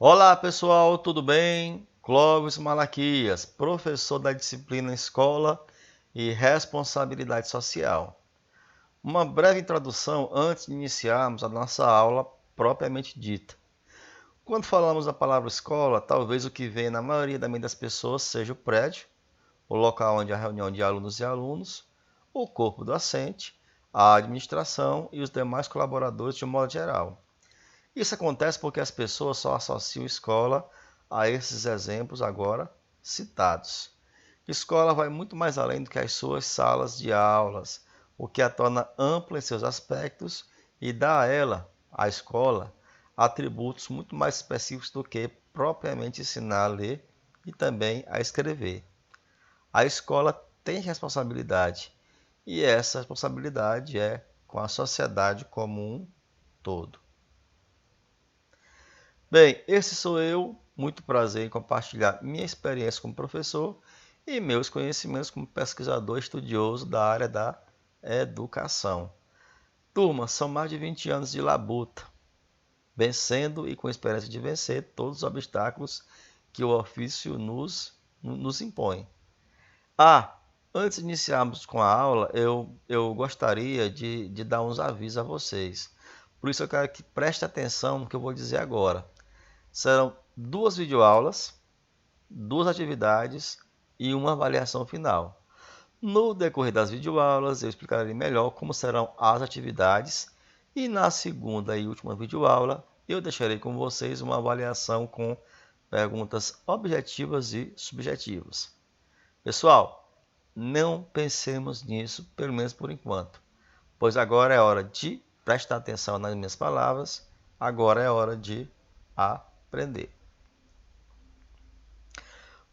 Olá pessoal, tudo bem? Clóvis Malaquias, professor da disciplina Escola e Responsabilidade Social. Uma breve introdução antes de iniciarmos a nossa aula propriamente dita. Quando falamos da palavra escola, talvez o que vem na maioria da mente das pessoas seja o prédio, o local onde há reunião de alunos e alunos, o corpo docente, a administração e os demais colaboradores de um modo geral. Isso acontece porque as pessoas só associam escola a esses exemplos agora citados. Escola vai muito mais além do que as suas salas de aulas, o que a torna ampla em seus aspectos e dá a ela, a escola, atributos muito mais específicos do que propriamente ensinar a ler e também a escrever. A escola tem responsabilidade e essa responsabilidade é com a sociedade como um todo. Bem, esse sou eu. Muito prazer em compartilhar minha experiência como professor e meus conhecimentos como pesquisador estudioso da área da educação. Turma, são mais de 20 anos de labuta, vencendo e com experiência de vencer todos os obstáculos que o ofício nos impõe. Ah, antes de iniciarmos com a aula, eu gostaria de dar uns avisos a vocês. Por isso eu quero que preste atenção no que eu vou dizer agora. Serão duas videoaulas, duas atividades e uma avaliação final. No decorrer das videoaulas, eu explicarei melhor como serão as atividades e na segunda e última videoaula, eu deixarei com vocês uma avaliação com perguntas objetivas e subjetivas. Pessoal, não pensemos nisso, pelo menos por enquanto, pois agora é hora de prestar atenção nas minhas palavras, agora é hora de aprender.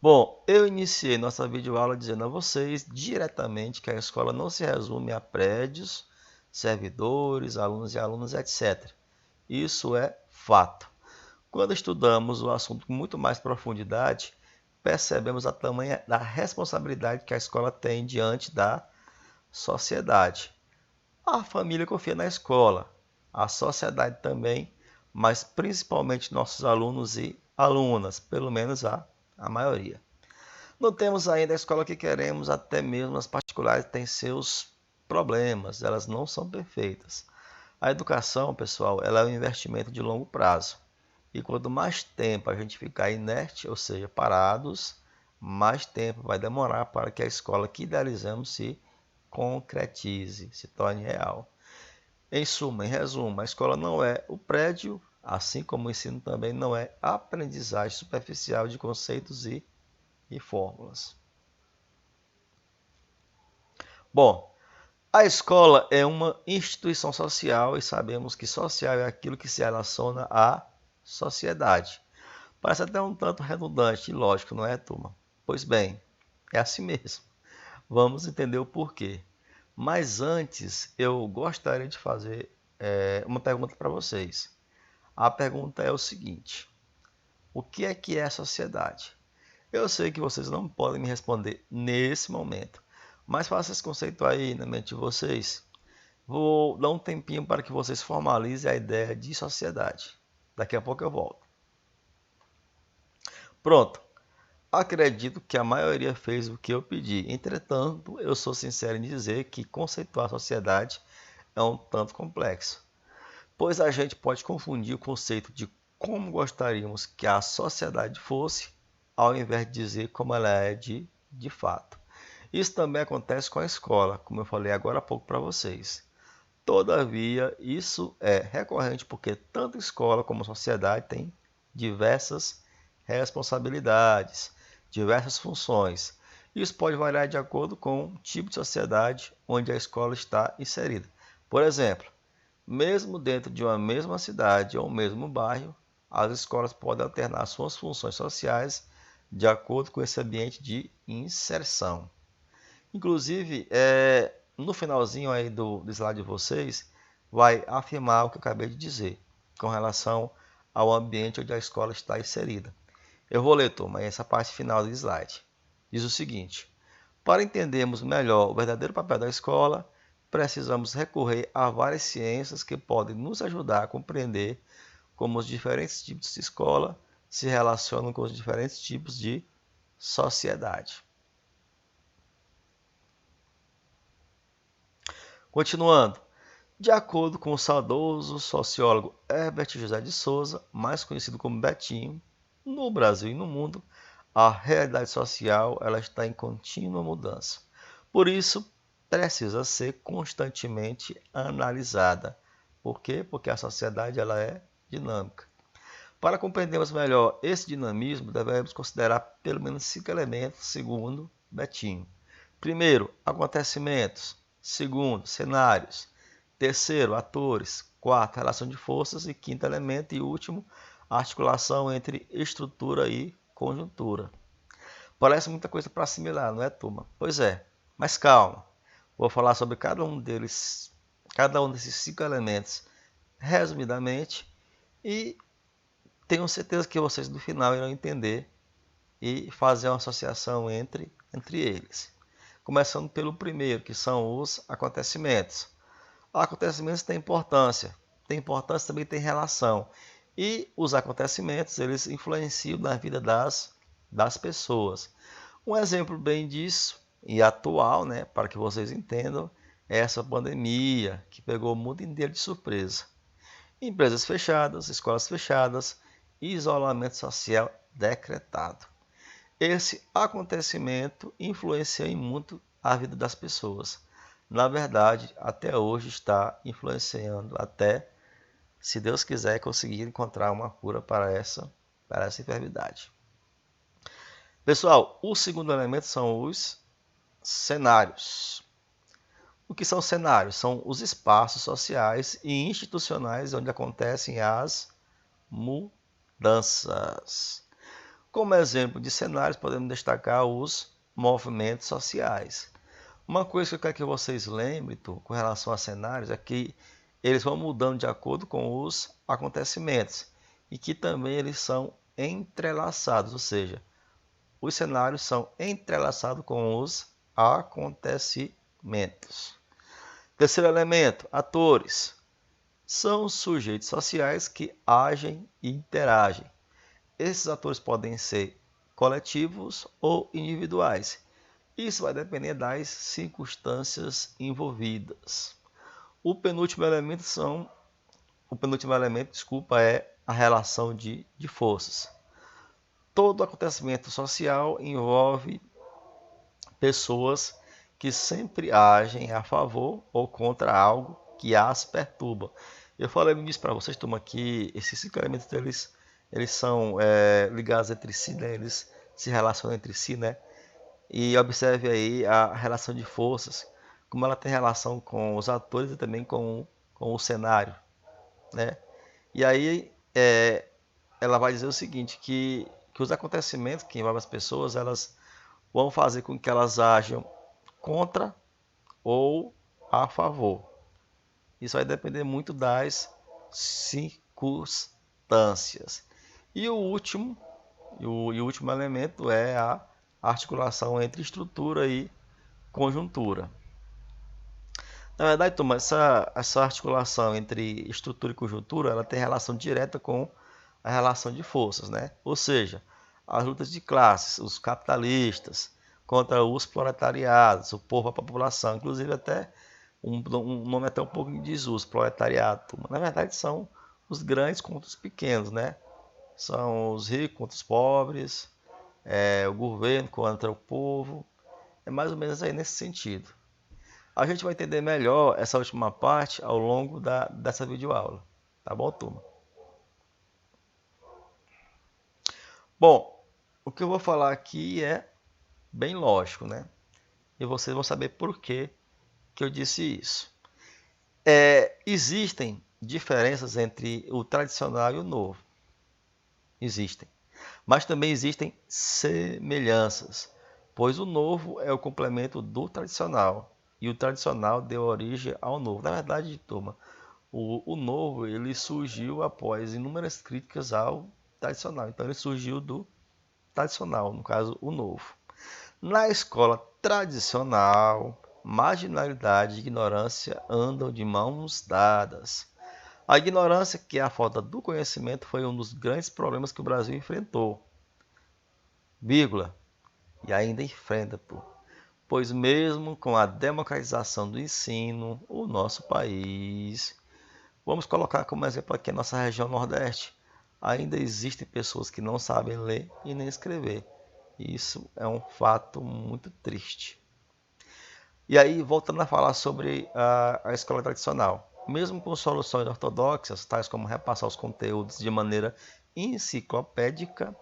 Bom, eu iniciei nossa videoaula dizendo a vocês diretamente que a escola não se resume a prédios, servidores, alunos e alunas, etc. Isso é fato. Quando estudamos o assunto com muito mais profundidade, percebemos a tamanha da responsabilidade que a escola tem diante da sociedade. A família confia na escola, a sociedade também, mas principalmente nossos alunos e alunas, pelo menos a maioria. Não temos ainda a escola que queremos, até mesmo as particulares têm seus problemas, elas não são perfeitas. A educação, pessoal, ela é um investimento de longo prazo. E quanto mais tempo a gente ficar inerte, ou seja, parados, mais tempo vai demorar para que a escola que idealizamos se concretize, se torne real. Em suma, em resumo, a escola não é o prédio, assim como o ensino também não é aprendizagem superficial de conceitos e fórmulas. Bom, a escola é uma instituição social e sabemos que social é aquilo que se relaciona à sociedade. Parece até um tanto redundante e lógico, não é, turma? Pois bem, é assim mesmo. Vamos entender o porquê. Mas antes, eu gostaria de fazer uma pergunta para vocês. A pergunta é o seguinte: o que é a sociedade? Eu sei que vocês não podem me responder nesse momento, mas faça esse conceito aí na mente de vocês. Vou dar um tempinho para que vocês formalizem a ideia de sociedade. Daqui a pouco eu volto. Pronto. Acredito que a maioria fez o que eu pedi. Entretanto, eu sou sincero em dizer que conceituar a sociedade é um tanto complexo, pois a gente pode confundir o conceito de como gostaríamos que a sociedade fosse, ao invés de dizer como ela é de fato. Isso também acontece com a escola, como eu falei agora há pouco para vocês. Todavia, isso é recorrente porque tanto a escola como a sociedade têm diversas responsabilidades, diversas funções. Isso pode variar de acordo com o tipo de sociedade onde a escola está inserida. Por exemplo, mesmo dentro de uma mesma cidade ou mesmo bairro, as escolas podem alternar suas funções sociais de acordo com esse ambiente de inserção. Inclusive, no finalzinho aí do slide de vocês, vai afirmar o que eu acabei de dizer, com relação ao ambiente onde a escola está inserida. Eu vou ler, turma, essa parte final do slide. Diz o seguinte: para entendermos melhor o verdadeiro papel da escola, precisamos recorrer a várias ciências que podem nos ajudar a compreender como os diferentes tipos de escola se relacionam com os diferentes tipos de sociedade. Continuando, de acordo com o saudoso sociólogo Herbert José de Souza, mais conhecido como Betinho, no Brasil e no mundo, a realidade social ela está em contínua mudança. Por isso, precisa ser constantemente analisada. Por quê? Porque a sociedade ela é dinâmica. Para compreendermos melhor esse dinamismo, devemos considerar pelo menos 5 elementos, segundo Betinho. Primeiro, acontecimentos. Segundo, cenários. Terceiro, atores. Quarto, relação de forças. E quinto elemento e último, articulação entre estrutura e conjuntura. Parece muita coisa para assimilar, não é, turma? Pois é, mas calma. Vou falar sobre cada um deles, cada um desses 5 elementos, resumidamente, e tenho certeza que vocês no final irão entender e fazer uma associação entre eles. Começando pelo primeiro, que são os acontecimentos. Acontecimentos têm importância também tem relação. E os acontecimentos, eles influenciam na vida das pessoas. Um exemplo bem disso, e atual, né, para que vocês entendam, é essa pandemia que pegou o mundo inteiro de surpresa. Empresas fechadas, escolas fechadas, isolamento social decretado. Esse acontecimento influencia muito a vida das pessoas. Na verdade, até hoje está influenciando, até, se Deus quiser, conseguir encontrar uma cura para essa enfermidade. Pessoal, o segundo elemento são os cenários. O que são cenários? São os espaços sociais e institucionais onde acontecem as mudanças. Como exemplo de cenários, podemos destacar os movimentos sociais. Uma coisa que eu quero que vocês lembrem com relação a cenários é que eles vão mudando de acordo com os acontecimentos e que também eles são entrelaçados, ou seja, os cenários são entrelaçados com os acontecimentos. Terceiro elemento, atores. São sujeitos sociais que agem e interagem. Esses atores podem ser coletivos ou individuais. Isso vai depender das circunstâncias envolvidas. O penúltimo elemento é a relação de forças. Todo acontecimento social envolve pessoas que sempre agem a favor ou contra algo que as perturba. Eu falei nisso para vocês, turma, que esses 5 elementos eles são ligados entre si, né? Eles se relacionam entre si, né? E observe aí a relação de forças, como ela tem relação com os atores e também com o cenário, né? E aí ela vai dizer o seguinte, que os acontecimentos que envolvem as pessoas, elas vão fazer com que elas ajam contra ou a favor. Isso vai depender muito das circunstâncias. E o último elemento é a articulação entre estrutura e conjuntura. Na verdade, turma, essa articulação entre estrutura e conjuntura, ela tem relação direta com a relação de forças, né? Ou seja, as lutas de classes, os capitalistas contra os proletariados, o povo, a população, inclusive até um nome até um pouco em desuso, proletariado, turma. Na verdade, são os grandes contra os pequenos, né? São os ricos contra os pobres, o governo contra o povo. É mais ou menos aí nesse sentido. A gente vai entender melhor essa última parte ao longo dessa videoaula. Tá bom, turma? Bom, o que eu vou falar aqui é bem lógico, né? E vocês vão saber por que eu disse isso. Existem diferenças entre o tradicional e o novo. Existem. Mas também existem semelhanças, pois o novo é o complemento do tradicional e o tradicional deu origem ao novo. Na verdade, turma, o novo ele surgiu após inúmeras críticas ao tradicional. Então ele surgiu do tradicional, no caso o novo. Na escola tradicional, marginalidade e ignorância andam de mãos dadas. A ignorância, que é a falta do conhecimento, foi um dos grandes problemas que o Brasil enfrentou, vírgula, e ainda enfrenta, pô. Pois mesmo com a democratização do ensino, o nosso país, vamos colocar como exemplo aqui a nossa região Nordeste, ainda existem pessoas que não sabem ler e nem escrever. Isso é um fato muito triste. E aí, voltando a falar sobre a escola tradicional. Mesmo com soluções ortodoxas, tais como repassar os conteúdos de maneira enciclopédica,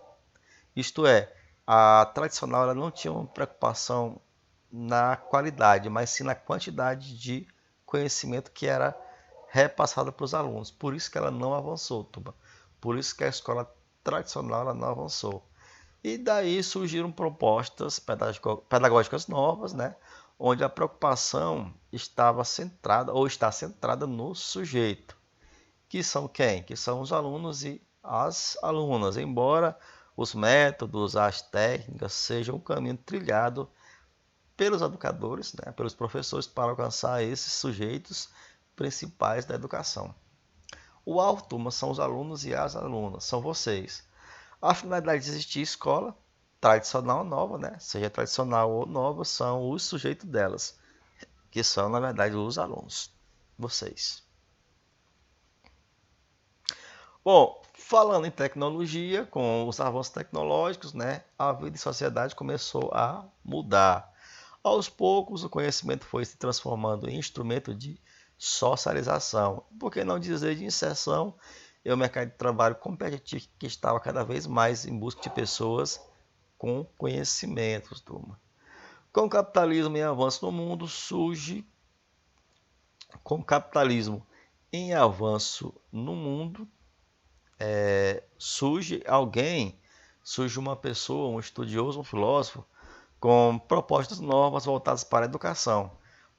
isto é, a tradicional ela não tinha uma preocupação na qualidade, mas sim na quantidade de conhecimento que era repassada para os alunos. Por isso que ela não avançou, turma. Por isso que a escola tradicional ela não avançou. E daí surgiram propostas pedagógicas novas, né? Onde a preocupação estava centrada ou está centrada no sujeito, que são quem? Que são os alunos e as alunas, embora os métodos, as técnicas sejam o caminho trilhado pelos educadores, né, pelos professores para alcançar esses sujeitos principais da educação. O alvo, turma, são os alunos e as alunas, são vocês. A finalidade de existir escola, tradicional ou nova, né? Seja tradicional ou nova, são os sujeitos delas, que são, na verdade, os alunos, vocês. Bom, falando em tecnologia, com os avanços tecnológicos, né, a vida em sociedade começou a mudar. Aos poucos, o conhecimento foi se transformando em instrumento de socialização, por que não dizer de inserção em um mercado de trabalho competitivo que estava cada vez mais em busca de pessoas com conhecimentos, turma. Com o capitalismo em avanço no mundo, com o capitalismo em avanço no mundo, surge uma pessoa, um estudioso, um filósofo, com propostas novas voltadas para a educação.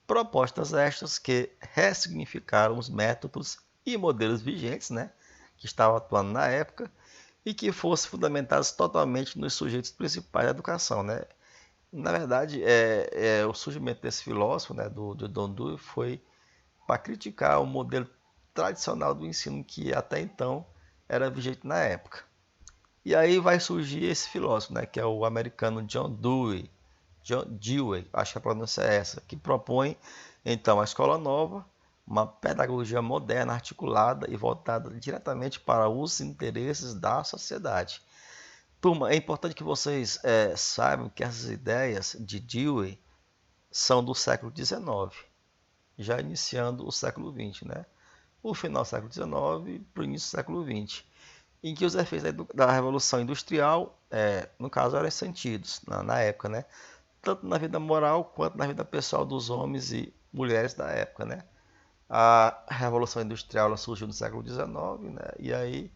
Propostas estas que ressignificaram os métodos e modelos vigentes, né, que estavam atuando na época, e que fossem fundamentados totalmente nos sujeitos principais da educação. Né? Na verdade, o surgimento desse filósofo, né, do John Dewey, foi para criticar o modelo tradicional do ensino que até então era vigente na época. E aí vai surgir esse filósofo, né, que é o americano John Dewey, acho que a pronúncia é essa, que propõe então a escola nova, uma pedagogia moderna, articulada e voltada diretamente para os interesses da sociedade. Turma, é importante que vocês saibam que essas ideias de Dewey são do século XIX, já iniciando o século XX, né? O final do século XIX para o início do século XX, em que os efeitos da Revolução Industrial, no caso, eram sentidos na época, né? Tanto na vida moral quanto na vida pessoal dos homens e mulheres da época, né? A Revolução Industrial ela surgiu no século XIX, né? E aí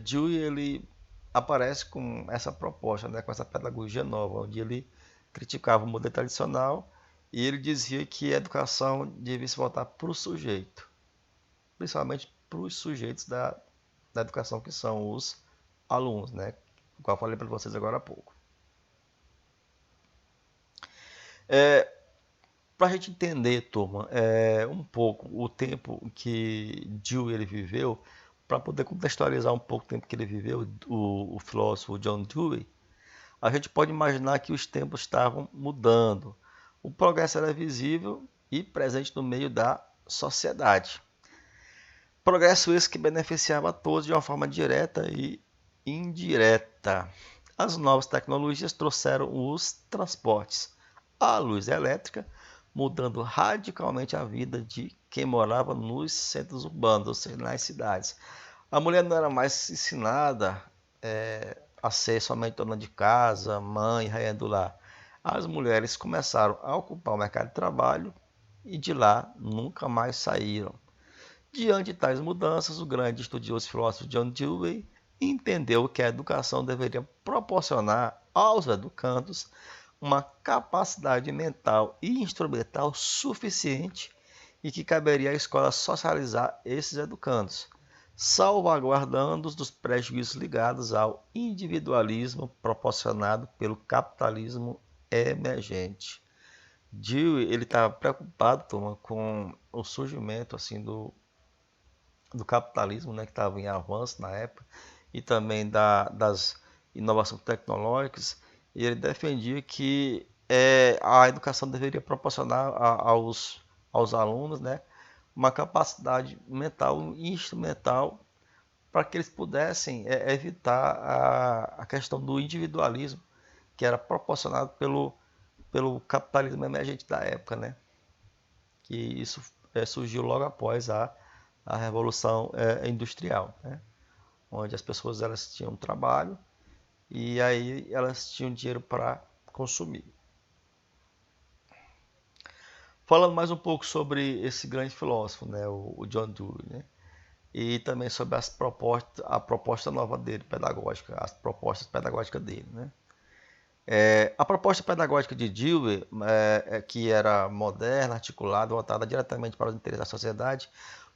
Dewey ele aparece com essa proposta, né? Com essa pedagogia nova, onde ele criticava o modelo tradicional e ele dizia que a educação devia se voltar para o sujeito, principalmente para os sujeitos da educação, que são os alunos, né? Como eu falei para vocês agora há pouco. Para a gente entender, turma, um pouco o tempo que Dewey ele viveu, para poder contextualizar um pouco o tempo que ele viveu, o filósofo John Dewey, a gente pode imaginar que os tempos estavam mudando. O progresso era visível e presente no meio da sociedade. Progresso esse que beneficiava a todos de uma forma direta e indireta. As novas tecnologias trouxeram os transportes, a luz elétrica, mudando radicalmente a vida de quem morava nos centros urbanos, ou seja, nas cidades. A mulher não era mais ensinada a ser somente dona de casa, mãe, rainha do lar. As mulheres começaram a ocupar o mercado de trabalho e de lá nunca mais saíram. Diante de tais mudanças, o grande estudioso e filósofo John Dewey entendeu que a educação deveria proporcionar aos educandos uma capacidade mental e instrumental suficiente e que caberia à escola socializar esses educandos, salvaguardando-os dos prejuízos ligados ao individualismo proporcionado pelo capitalismo emergente. Dewey ele estava preocupado, turma, com o surgimento assim do capitalismo, né, que estava em avanço na época, e também das inovações tecnológicas, e ele defendia que a educação deveria proporcionar aos alunos, né, uma capacidade mental e instrumental para que eles pudessem evitar a questão do individualismo que era proporcionado pelo capitalismo emergente da época, né? Que isso surgiu logo após a Revolução Industrial, né? Onde as pessoas elas tinham trabalho e aí elas tinham dinheiro para consumir. Falando mais um pouco sobre esse grande filósofo, né, o John Dewey, né, e também sobre a proposta nova dele, pedagógica, as propostas pedagógicas dele, né. A proposta pedagógica de Dewey, que era moderna, articulada, voltada diretamente para os interesses da sociedade,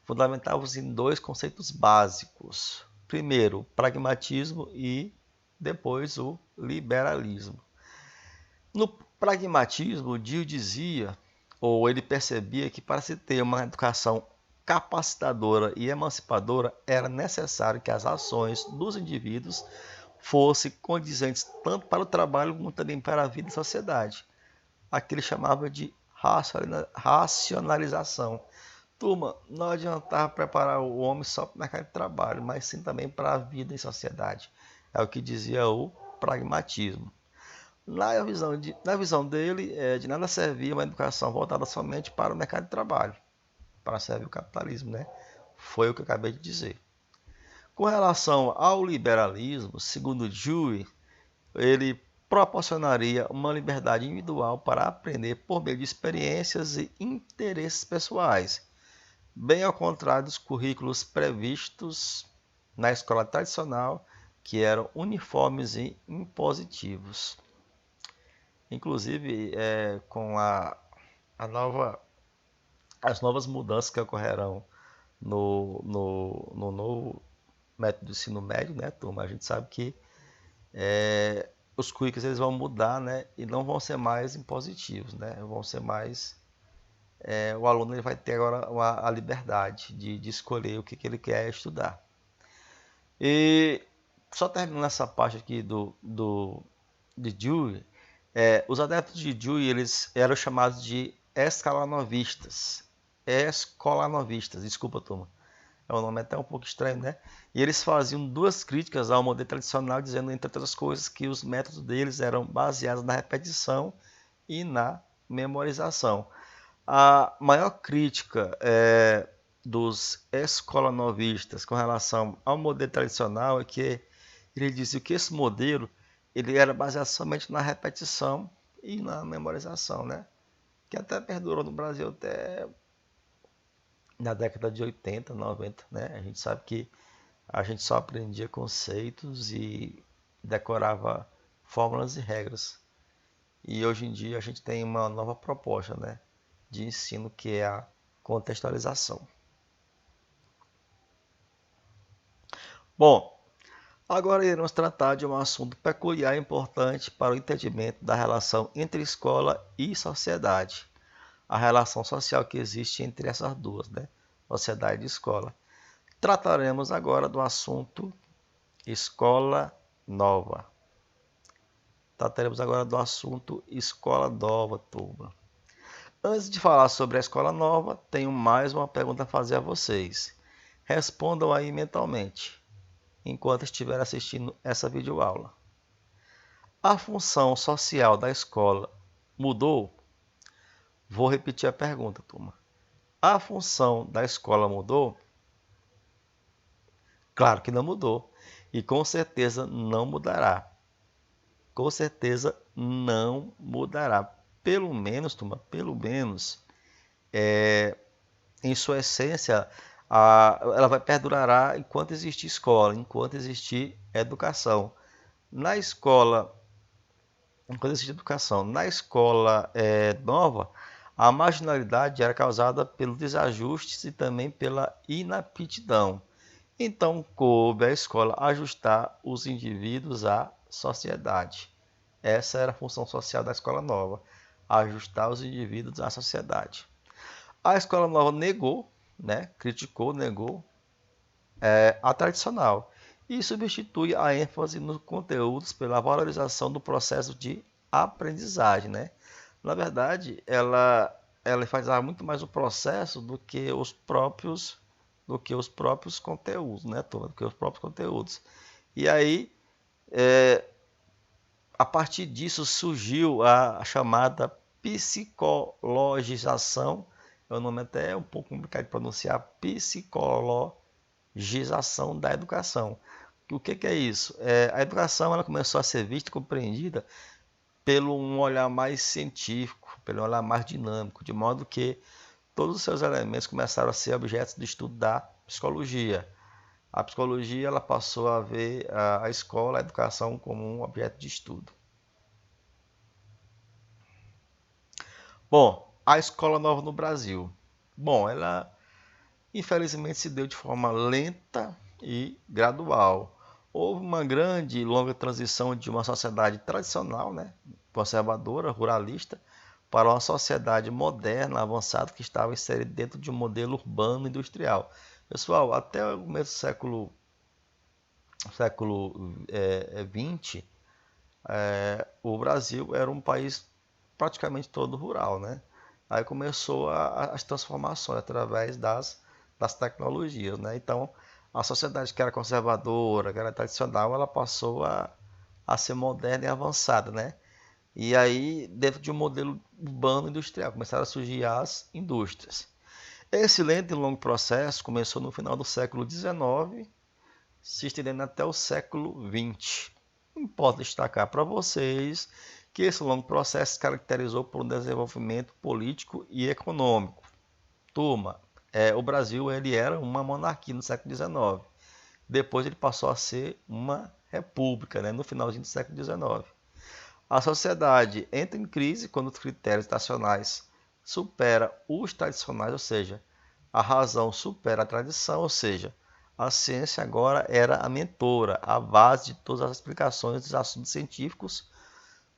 fundamentava-se em dois conceitos básicos. Primeiro, o pragmatismo e depois o liberalismo. No pragmatismo, Dewey dizia, ou ele percebia, que para se ter uma educação capacitadora e emancipadora, era necessário que as ações dos indivíduos fossem condizentes tanto para o trabalho como também para a vida e sociedade. Aquilo ele chamava de racionalização. Turma, não adiantava preparar o homem só para o mercado de trabalho, mas sim também para a vida e sociedade. É o que dizia o pragmatismo. Na visão dele, de nada servia uma educação voltada somente para o mercado de trabalho, para servir o capitalismo, né? Foi o que eu acabei de dizer. Com relação ao liberalismo, segundo Dewey, ele proporcionaria uma liberdade individual para aprender por meio de experiências e interesses pessoais, bem ao contrário dos currículos previstos na escola tradicional, que eram uniformes e impositivos. Inclusive, com a nova, as novas mudanças que ocorrerão no novo método de ensino médio, né, turma? A gente sabe que os currículos eles vão mudar, né, e não vão ser mais impositivos, né? Vão ser mais o aluno ele vai ter agora a liberdade de escolher o que ele quer estudar. E só terminando essa parte aqui de Dewey, os adeptos de Dewey eles eram chamados de escalanovistas. Escolanovistas, desculpa, turma. É um nome até um pouco estranho, né? E eles faziam duas críticas ao modelo tradicional, dizendo, entre outras coisas, que os métodos deles eram baseados na repetição e na memorização. A maior crítica dos escolanovistas com relação ao modelo tradicional é que ele dizia que esse modelo ele era baseado somente na repetição e na memorização, né? Que até perdurou no Brasil até na década de 80, 90, né? A gente sabe que a gente só aprendia conceitos e decorava fórmulas e regras. E hoje em dia a gente tem uma nova proposta, né, de ensino que é a contextualização. Bom, agora iremos tratar de um assunto peculiar e importante para o entendimento da relação entre escola e sociedade. A relação social que existe entre essas duas, né? Sociedade e escola. Trataremos agora do assunto escola nova. Trataremos agora do assunto escola nova, turma. Antes de falar sobre a escola nova, tenho mais uma pergunta a fazer a vocês. Respondam aí mentalmente, enquanto estiver assistindo essa videoaula. A função social da escola mudou? Vou repetir a pergunta, turma. A função da escola mudou? Claro que não mudou. E com certeza não mudará. Com certeza não mudará. Pelo menos, turma, pelo menos, em sua essência, ela vai perdurar enquanto existir escola, enquanto existir educação. Na escola, enquanto existir educação, na escola nova, a marginalidade era causada pelos desajustes e também pela inaptidão. Então, coube à escola ajustar os indivíduos à sociedade. Essa era a função social da escola nova, ajustar os indivíduos à sociedade. A escola nova negou, né, criticou, negou, a tradicional e substitui a ênfase nos conteúdos pela valorização do processo de aprendizagem, né? Na verdade, ela enfatizava muito mais o processo do que os próprios conteúdos, né, turma? Do que os próprios conteúdos. E aí, a partir disso surgiu a chamada psicologização. O nome até é um pouco complicado de pronunciar, psicologização da educação. O que é isso? A educação ela começou a ser vista e compreendida pelo um olhar mais científico, pelo um olhar mais dinâmico, de modo que todos os seus elementos começaram a ser objetos de estudo da psicologia. A psicologia ela passou a ver a escola, a educação como um objeto de estudo. Bom, a escola nova no Brasil. Bom, ela infelizmente se deu de forma lenta e gradual. Houve uma grande e longa transição de uma sociedade tradicional, né, conservadora, ruralista, para uma sociedade moderna, avançada, que estava inserida dentro de um modelo urbano industrial. Pessoal, até o começo do século XX, o Brasil era um país praticamente todo rural, né? Aí começou as transformações através das tecnologias, né? Então, a sociedade que era conservadora, que era tradicional, ela passou a ser moderna e avançada, né? E aí, dentro de um modelo urbano industrial, começaram a surgir as indústrias. Esse lento e longo processo começou no final do século XIX, se estendendo até o século XX. Importa destacar para vocês que esse longo processo se caracterizou por um desenvolvimento político e econômico. Turma, o Brasil ele era uma monarquia no século XIX. Depois ele passou a ser uma república, né, no finalzinho do século XIX. A sociedade entra em crise quando os critérios nacionais superam os tradicionais, ou seja, a razão supera a tradição, ou seja, a ciência agora era a mentora, a base de todas as explicações dos assuntos científicos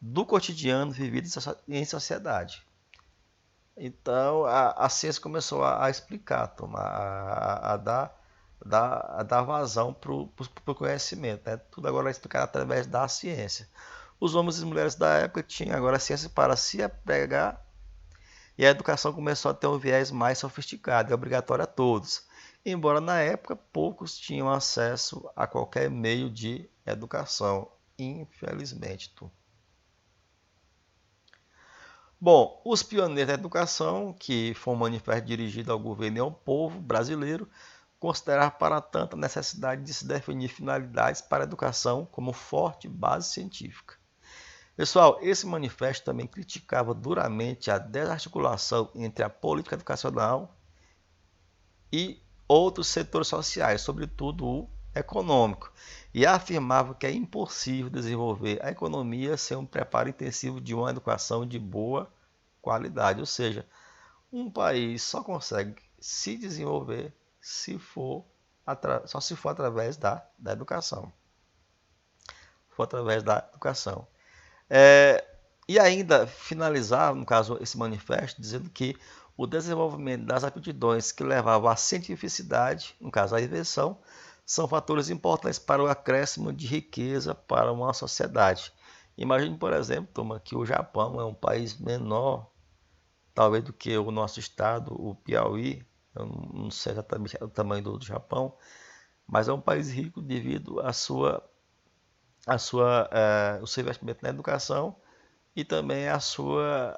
do cotidiano vivido em sociedade. Então, a ciência começou a explicar, a dar vazão para o conhecimento. Né? Tudo agora é explicado através da ciência. Os homens e mulheres da época tinham agora a ciência para se apegar e a educação começou a ter um viés mais sofisticado e obrigatório a todos. Embora na época poucos tinham acesso a qualquer meio de educação, infelizmente. Bom, os pioneiros da educação, que foi um manifesto dirigido ao governo e ao povo brasileiro, consideraram para tanto a necessidade de se definir finalidades para a educação como forte base científica. Pessoal, esse manifesto também criticava duramente a desarticulação entre a política educacional e outros setores sociais, sobretudo o econômico, e afirmava que é impossível desenvolver a economia sem um preparo intensivo de uma educação de boa qualidade, ou seja, um país só consegue se desenvolver só se for através da educação. For através da educação. E ainda finalizar, no caso, esse manifesto, dizendo que o desenvolvimento das aptidões que levavam à cientificidade, no caso, à invenção, são fatores importantes para o acréscimo de riqueza para uma sociedade. Imagine, por exemplo, turma, que o Japão é um país menor, talvez, do que o nosso estado, o Piauí. Eu não sei exatamente o tamanho do Japão, mas é um país rico devido o seu investimento na educação e também a sua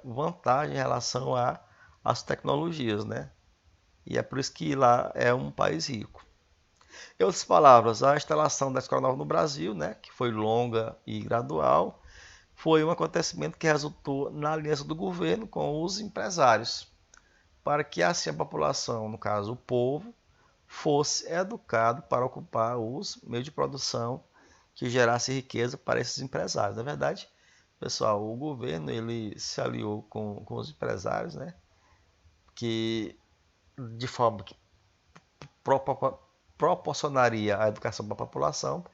vantagem em relação às tecnologias, né? E é por isso que lá é um país rico. Em outras palavras, a instalação da Escola Nova no Brasil, né, que foi longa e gradual, foi um acontecimento que resultou na aliança do governo com os empresários, para que assim a população, no caso o povo, fosse educado para ocupar os meios de produção que gerasse riqueza para esses empresários. Na verdade, pessoal, o governo ele se aliou com os empresários, né, que de forma que proporcionaria a educação para a população,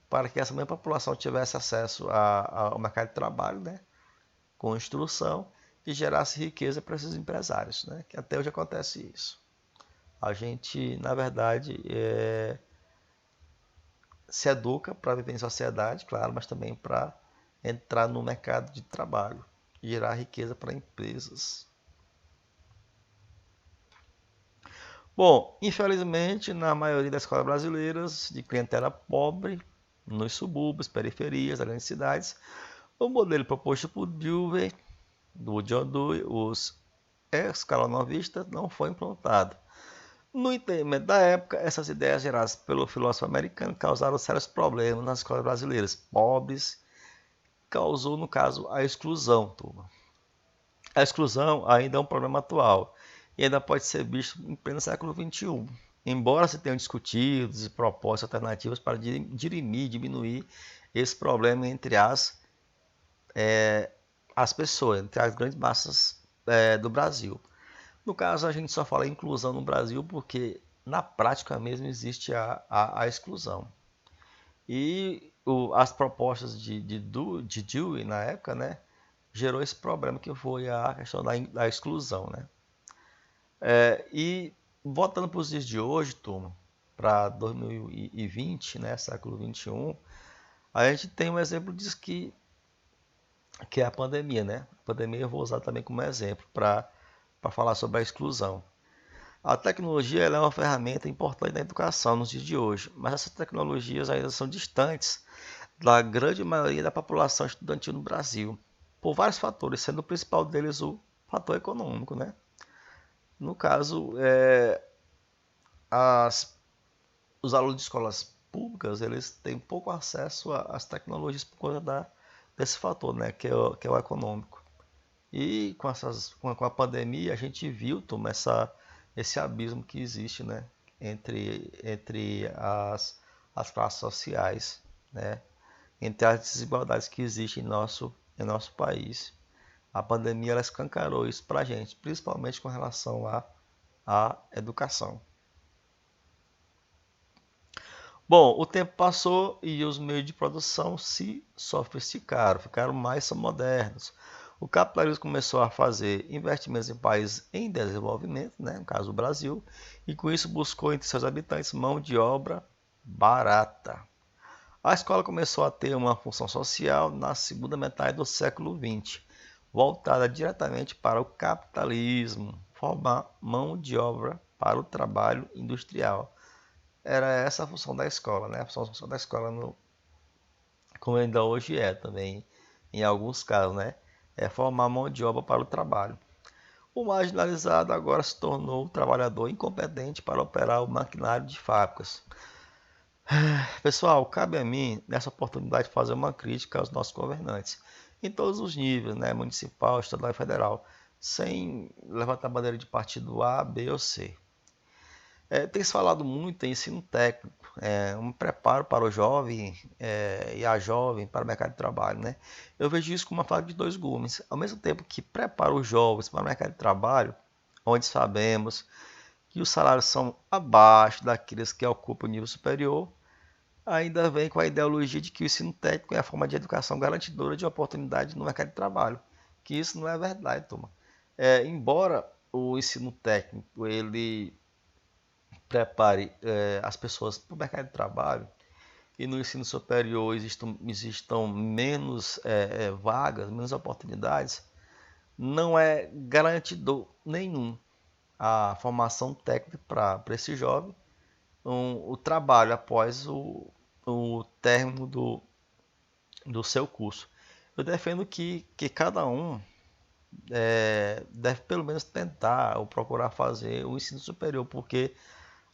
para que essa mesma população tivesse acesso ao mercado de trabalho, né, com instrução e gerasse riqueza para esses empresários, né, que até hoje acontece isso. A gente, na verdade, se educa para viver em sociedade, claro, mas também para entrar no mercado de trabalho e gerar riqueza para empresas. Bom, infelizmente, na maioria das escolas brasileiras de clientela pobre, nos subúrbios, periferias, das grandes cidades, o modelo proposto por Dewey, do John Dewey, os escalonovistas, não foi implantado. No entendimento da época, essas ideias geradas pelo filósofo americano causaram sérios problemas nas escolas brasileiras pobres, causou, no caso, a exclusão, turma. A exclusão ainda é um problema atual e ainda pode ser visto em pleno século XXI. Embora se tenham discutido e propostas alternativas para dirimir, diminuir esse problema entre as pessoas, entre as grandes massas do Brasil. No caso, a gente só fala em inclusão no Brasil porque na prática mesmo existe a exclusão. E as propostas de Dewey na época, né, gerou esse problema que foi a questão da exclusão, né? E voltando para os dias de hoje, turma, para 2020, né, século XXI, a gente tem um exemplo disso que é a pandemia, né? A pandemia eu vou usar também como exemplo para falar sobre a exclusão. A tecnologia ela é uma ferramenta importante na educação nos dias de hoje, mas essas tecnologias ainda são distantes da grande maioria da população estudantil no Brasil, por vários fatores, sendo o principal deles o fator econômico, né? No caso, as, os alunos de escolas públicas eles têm pouco acesso às tecnologias por conta desse fator, né? Que é o econômico. E com a pandemia a gente viu, Tom, esse abismo que existe, né? Entre as classes sociais, né? Entre as desigualdades que existem em nosso país. A pandemia ela escancarou isso para a gente, principalmente com relação à educação. Bom, o tempo passou e os meios de produção se sofisticaram, ficaram mais modernos. O capitalismo começou a fazer investimentos em países em desenvolvimento, né, no caso o Brasil, e com isso buscou entre seus habitantes mão de obra barata. A escola começou a ter uma função social na segunda metade do século XX, voltada diretamente para o capitalismo, formar mão de obra para o trabalho industrial. Era essa a função da escola, né? A função da escola, como ainda hoje é também, em alguns casos, né? É formar mão de obra para o trabalho. O marginalizado agora se tornou o trabalhador incompetente para operar o maquinário de fábricas. Pessoal, cabe a mim, nessa oportunidade, fazer uma crítica aos nossos governantes, em todos os níveis, né? Municipal, estadual e federal, sem levantar bandeira de partido A, B ou C. Tem se falado muito em ensino técnico, um preparo para o jovem e a jovem para o mercado de trabalho, né? Eu vejo isso como uma faca de dois gumes. Ao mesmo tempo que prepara os jovens para o mercado de trabalho, onde sabemos que os salários são abaixo daqueles que ocupam o nível superior, ainda vem com a ideologia de que o ensino técnico é a forma de educação garantidora de oportunidade no mercado de trabalho, que isso não é verdade, turma. Embora o ensino técnico ele prepare as pessoas para o mercado de trabalho e no ensino superior existam menos vagas, menos oportunidades, não é garantido nenhum a formação técnica para esse jovem, o trabalho após o término do seu curso. Eu defendo que cada um deve pelo menos tentar ou procurar fazer o ensino superior, porque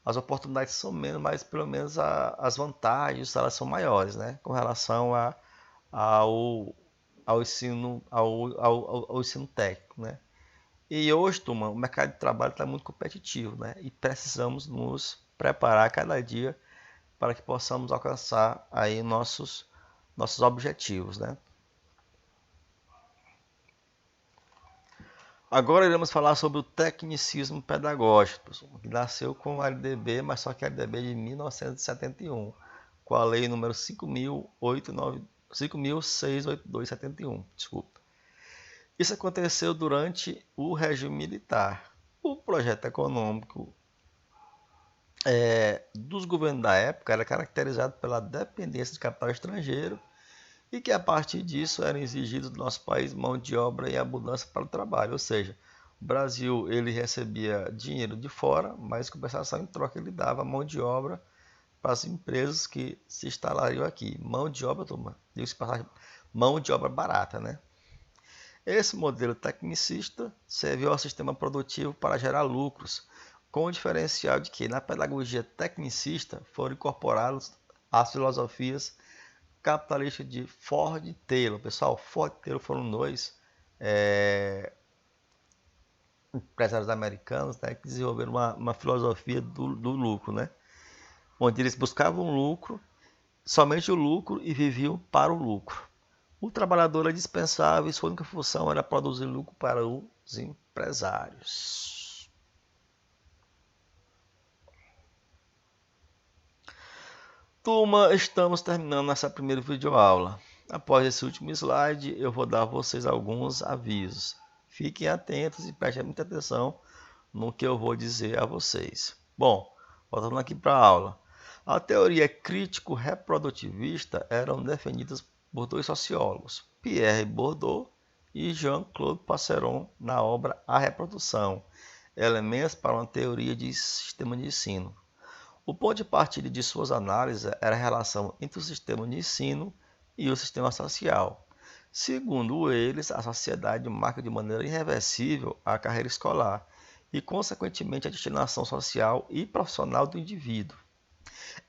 as oportunidades são menos, mas pelo menos as vantagens elas são maiores, né? Com relação ao, ao ensino técnico, né? E hoje, turma, o mercado de trabalho está muito competitivo, né? E precisamos nos preparar cada dia para que possamos alcançar aí nossos objetivos, né? Agora iremos falar sobre o tecnicismo pedagógico, que nasceu com o LDB, mas só que a LDB de 1971, com a lei número 5.682/71, desculpa. Isso aconteceu durante o regime militar. O projeto econômico dos governos da época era caracterizado pela dependência de capital estrangeiro e que a partir disso eram exigidos do nosso país mão de obra em abundância para o trabalho, ou seja, o Brasil ele recebia dinheiro de fora, mas em compensação em troca ele dava mão de obra para as empresas que se instalariam aqui. Mão de obra, turma, digo-se passagem, mão de obra barata, né? Esse modelo tecnicista serviu ao sistema produtivo para gerar lucros, com o diferencial de que na pedagogia tecnicista foram incorporadas as filosofias capitalistas de Ford e Taylor. Pessoal, Ford e Taylor foram dois empresários americanos, né, que desenvolveram uma filosofia do lucro, né, onde eles buscavam lucro, somente o lucro e viviam para o lucro. O trabalhador é dispensável e sua única função era produzir lucro para os empresários. Turma, estamos terminando essa primeira videoaula. Após esse último slide, eu vou dar a vocês alguns avisos. Fiquem atentos e prestem muita atenção no que eu vou dizer a vocês. Bom, voltando aqui para a aula. A teoria crítico-reprodutivista eram defendidas por dois sociólogos, Pierre Bourdieu e Jean-Claude Passeron, na obra A Reprodução, Elementos para uma Teoria de Sistema de Ensino. O ponto de partida de suas análises era a relação entre o sistema de ensino e o sistema social. Segundo eles, a sociedade marca de maneira irreversível a carreira escolar e, consequentemente, a destinação social e profissional do indivíduo.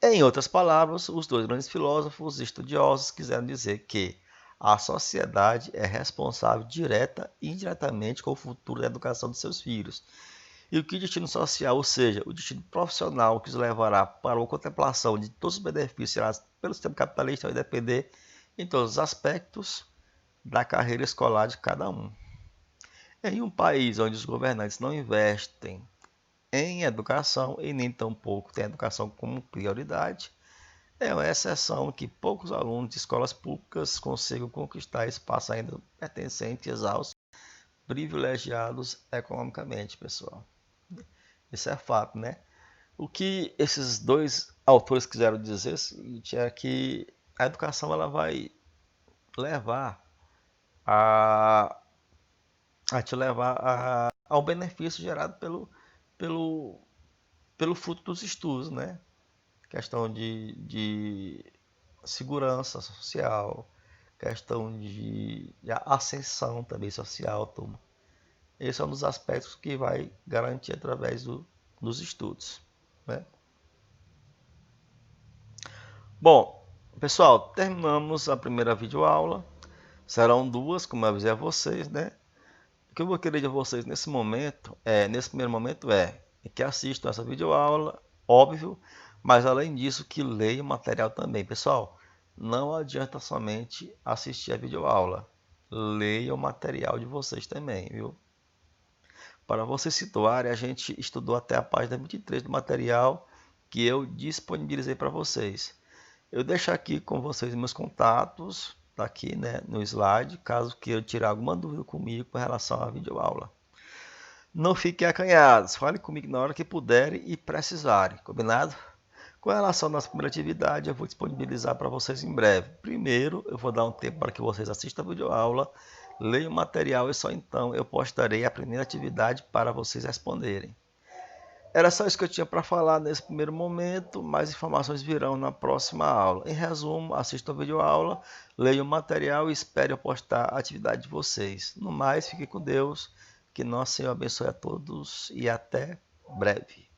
Em outras palavras, os dois grandes filósofos e estudiosos quiseram dizer que a sociedade é responsável direta e indiretamente com o futuro da educação de seus filhos. E o que o destino social, ou seja, o destino profissional que os levará para a contemplação de todos os benefícios gerados pelo sistema capitalista vai depender em todos os aspectos da carreira escolar de cada um. Em um país onde os governantes não investem em educação e nem tampouco têm a educação como prioridade, é uma exceção que poucos alunos de escolas públicas consigam conquistar espaço ainda pertencentes aos privilegiados economicamente, pessoal. Isso é fato, né? O que esses dois autores quiseram dizer é que a educação ela vai levar a te levar ao benefício gerado pelo, pelo fruto dos estudos, né? Questão de segurança social, questão de ascensão também social, turma. Esse é um dos aspectos que vai garantir através dos estudos, né? Bom, pessoal, terminamos a primeira videoaula. Serão duas, como eu avisei a vocês, né? O que eu vou querer de vocês nesse primeiro momento é que assistam essa videoaula, óbvio, mas além disso que leiam o material também. Pessoal, não adianta somente assistir a videoaula, leiam o material de vocês também, viu? Para vocês situarem, a gente estudou até a página 23 do material que eu disponibilizei para vocês. Eu deixo aqui com vocês meus contatos, tá aqui, né, no slide, caso queiram tirar alguma dúvida comigo com relação à videoaula. Não fiquem acanhados, fale comigo na hora que puderem e precisarem, combinado? Com relação à nossa primeira atividade, eu vou disponibilizar para vocês em breve. Primeiro, eu vou dar um tempo para que vocês assistam a videoaula, leiam o material e só então eu postarei a primeira atividade para vocês responderem. Era só isso que eu tinha para falar nesse primeiro momento, mais informações virão na próxima aula. Em resumo, assistam a videoaula, leiam o material e espere eu postar a atividade de vocês. No mais, fiquem com Deus, que Nosso Senhor abençoe a todos e até breve.